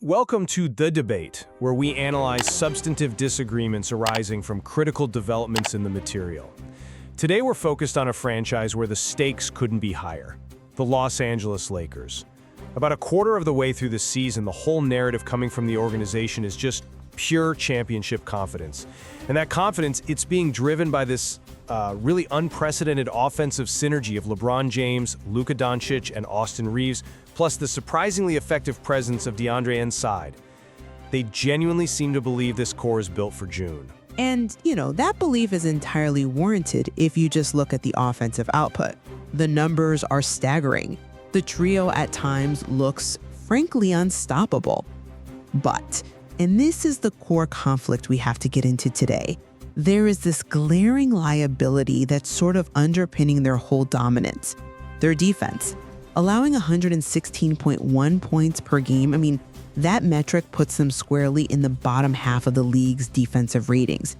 Welcome to The Debate, where we analyze substantive disagreements arising from critical developments in the material. Today we're focused on a franchise where the stakes couldn't be higher, the Los Angeles Lakers. About a quarter of the way through the season, the whole narrative coming from the organization is just pure championship confidence. And that confidence, it's being driven by this really unprecedented offensive synergy of LeBron James, Luka Doncic, and Austin Reeves, plus the surprisingly effective presence of DeAndre inside. They genuinely seem to believe this core is built for June. And, that belief is entirely warranted if you just look at the offensive output. The numbers are staggering. The trio at times looks, frankly, unstoppable. But, and this is the core conflict we have to get into today, there is this glaring liability that's sort of underpinning their whole dominance. Their defense. Allowing 116.1 points per game, that metric puts them squarely in the bottom half of the league's defensive ratings.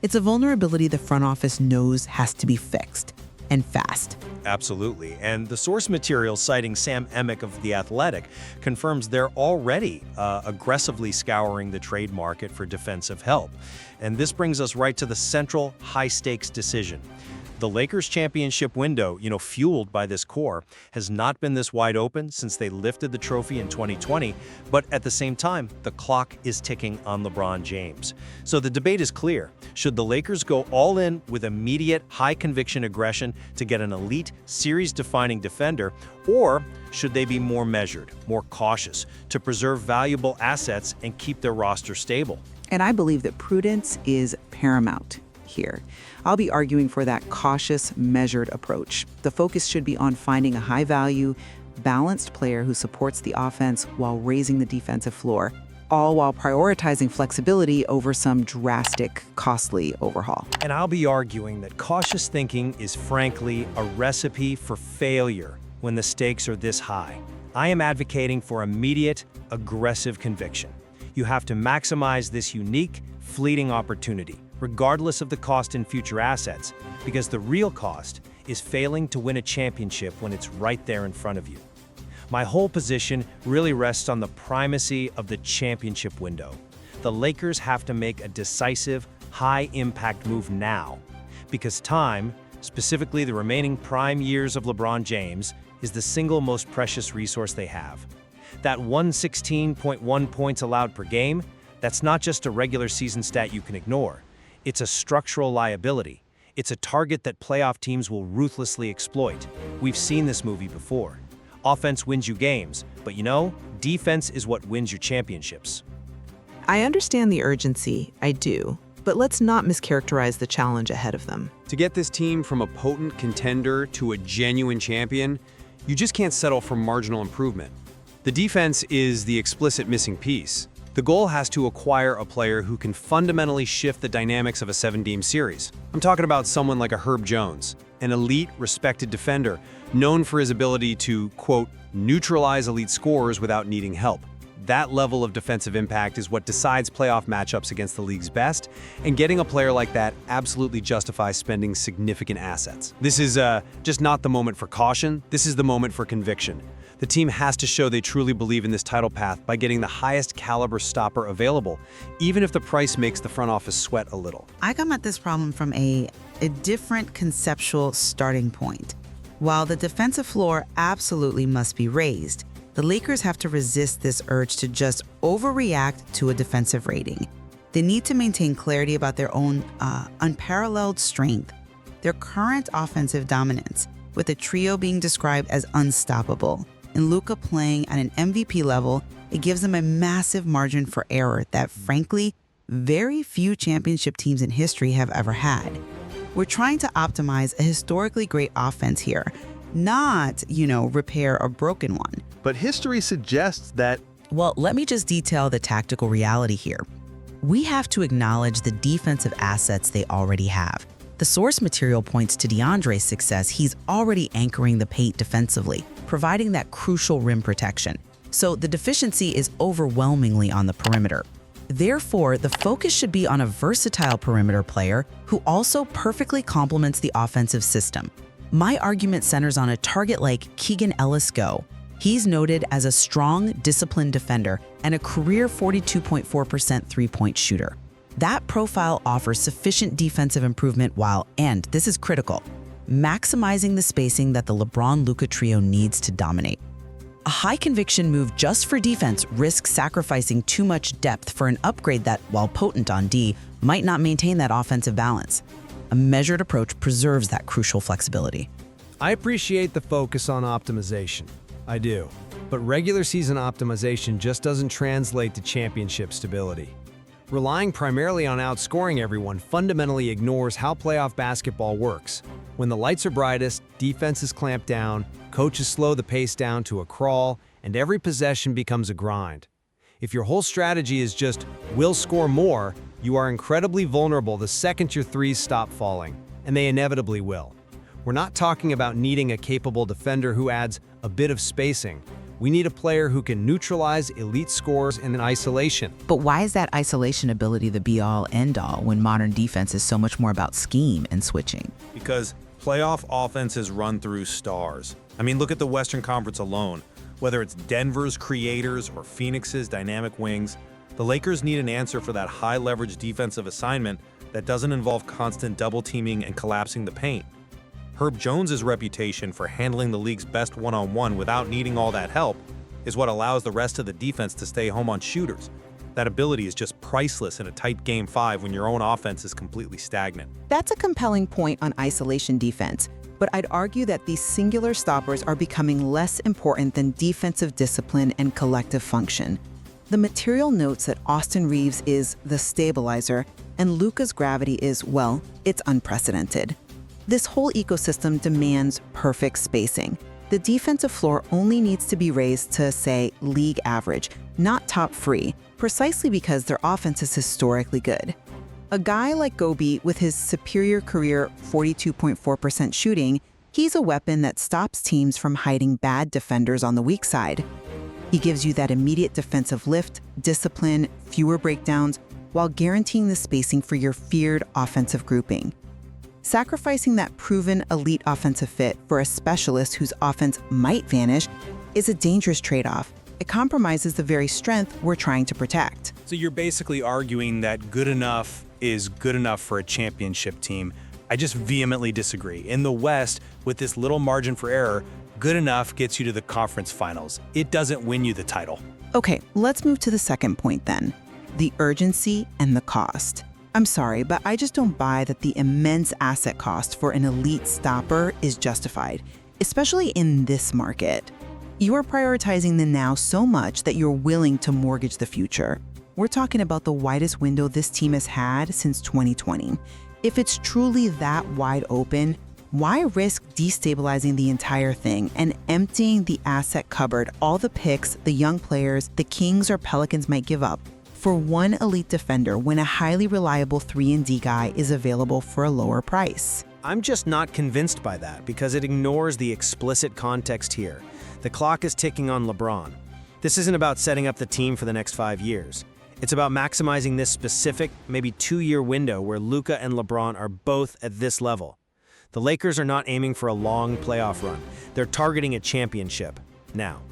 It's a vulnerability the front office knows has to be fixed, and fast. Absolutely, and the source material citing Sam Amick of The Athletic confirms they're already aggressively scouring the trade market for defensive help. And this brings us right to the central high-stakes decision. The Lakers championship window, fueled by this core, has not been this wide open since they lifted the trophy in 2020, but at the same time, the clock is ticking on LeBron James. So the debate is clear. Should the Lakers go all in with immediate, high-conviction aggression to get an elite, series-defining defender, or should they be more measured, more cautious, to preserve valuable assets and keep their roster stable? And I believe that prudence is paramount here. I'll be arguing for that cautious, measured approach. The focus should be on finding a high-value, balanced player who supports the offense while raising the defensive floor, all while prioritizing flexibility over some drastic, costly overhaul. And I'll be arguing that cautious thinking is frankly a recipe for failure when the stakes are this high. I am advocating for immediate, aggressive conviction. You have to maximize this unique, fleeting opportunity, regardless of the cost in future assets, because the real cost is failing to win a championship when it's right there in front of you. My whole position really rests on the primacy of the championship window. The Lakers have to make a decisive, high-impact move now, because time, specifically the remaining prime years of LeBron James, is the single most precious resource they have. That 116.1 points allowed per game, that's not just a regular season stat you can ignore. It's a structural liability. It's a target that playoff teams will ruthlessly exploit. We've seen this movie before. Offense wins you games, but defense is what wins your championships. I understand the urgency, I do, but let's not mischaracterize the challenge ahead of them. To get this team from a potent contender to a genuine champion, you just can't settle for marginal improvement. The defense is the explicit missing piece. The goal has to acquire a player who can fundamentally shift the dynamics of a 7-game series. I'm talking about someone like a Herb Jones, an elite, respected defender, known for his ability to, quote, neutralize elite scorers without needing help. That level of defensive impact is what decides playoff matchups against the league's best, and getting a player like that absolutely justifies spending significant assets. This is just not the moment for caution, this is the moment for conviction. The team has to show they truly believe in this title path by getting the highest caliber stopper available, even if the price makes the front office sweat a little. I come at this problem from a different conceptual starting point. While the defensive floor absolutely must be raised, the Lakers have to resist this urge to just overreact to a defensive rating. They need to maintain clarity about their own unparalleled strength, their current offensive dominance, with the trio being described as unstoppable. And Luka playing at an MVP level, it gives them a massive margin for error that, frankly, very few championship teams in history have ever had. We're trying to optimize a historically great offense here, not, repair a broken one. But history suggests that... Well, let me just detail the tactical reality here. We have to acknowledge the defensive assets they already have. The source material points to DeAndre's success. He's already anchoring the paint defensively, providing that crucial rim protection. So the deficiency is overwhelmingly on the perimeter. Therefore, the focus should be on a versatile perimeter player who also perfectly complements the offensive system. My argument centers on a target like Keegan Ellis-Go. He's noted as a strong, disciplined defender and a career 42.4% three-point shooter. That profile offers sufficient defensive improvement while, and this is critical, maximizing the spacing that the LeBron-Luka trio needs to dominate. A high-conviction move just for defense risks sacrificing too much depth for an upgrade that, while potent on D, might not maintain that offensive balance. A measured approach preserves that crucial flexibility. I appreciate the focus on optimization. I do. But regular season optimization just doesn't translate to championship stability. Relying primarily on outscoring everyone fundamentally ignores how playoff basketball works. When the lights are brightest, defenses clamp down, coaches slow the pace down to a crawl, and every possession becomes a grind. If your whole strategy is just, we'll score more, you are incredibly vulnerable the second your threes stop falling, and they inevitably will. We're not talking about needing a capable defender who adds a bit of spacing. We need a player who can neutralize elite scores in an isolation. But why is that isolation ability the be-all, end-all when modern defense is so much more about scheme and switching? Because playoff offenses run through stars. I mean, look at the Western Conference alone. Whether it's Denver's creators or Phoenix's dynamic wings, the Lakers need an answer for that high-leverage defensive assignment that doesn't involve constant double-teaming and collapsing the paint. Herb Jones's reputation for handling the league's best one-on-one without needing all that help is what allows the rest of the defense to stay home on shooters. That ability is just priceless in a tight Game 5 when your own offense is completely stagnant. That's a compelling point on isolation defense, but I'd argue that these singular stoppers are becoming less important than defensive discipline and collective function. The material notes that Austin Reeves is the stabilizer, and Luka's gravity is, well, it's unprecedented. This whole ecosystem demands perfect spacing. The defensive floor only needs to be raised to, say, league average, not top free, precisely because their offense is historically good. A guy like Gobi, with his superior career 42.4% shooting, he's a weapon that stops teams from hiding bad defenders on the weak side. He gives you that immediate defensive lift, discipline, fewer breakdowns, while guaranteeing the spacing for your feared offensive grouping. Sacrificing that proven elite offensive fit for a specialist whose offense might vanish is a dangerous trade-off. It compromises the very strength we're trying to protect. So you're basically arguing that good enough is good enough for a championship team. I just vehemently disagree. In the West, with this little margin for error, good enough gets you to the conference finals. It doesn't win you the title. Okay, let's move to the second point then. The urgency and the cost. I'm sorry, but I just don't buy that the immense asset cost for an elite stopper is justified, especially in this market. You are prioritizing the now so much that you're willing to mortgage the future. We're talking about the widest window this team has had since 2020. If it's truly that wide open, why risk destabilizing the entire thing and emptying the asset cupboard, all the picks, the young players, the Kings or Pelicans might give up, for one elite defender when a highly reliable 3-and-D guy is available for a lower price? I'm just not convinced by that because it ignores the explicit context here. The clock is ticking on LeBron. This isn't about setting up the team for the next 5 years. It's about maximizing this specific, maybe 2-year window where Luka and LeBron are both at this level. The Lakers are not aiming for a long playoff run. They're targeting a championship now.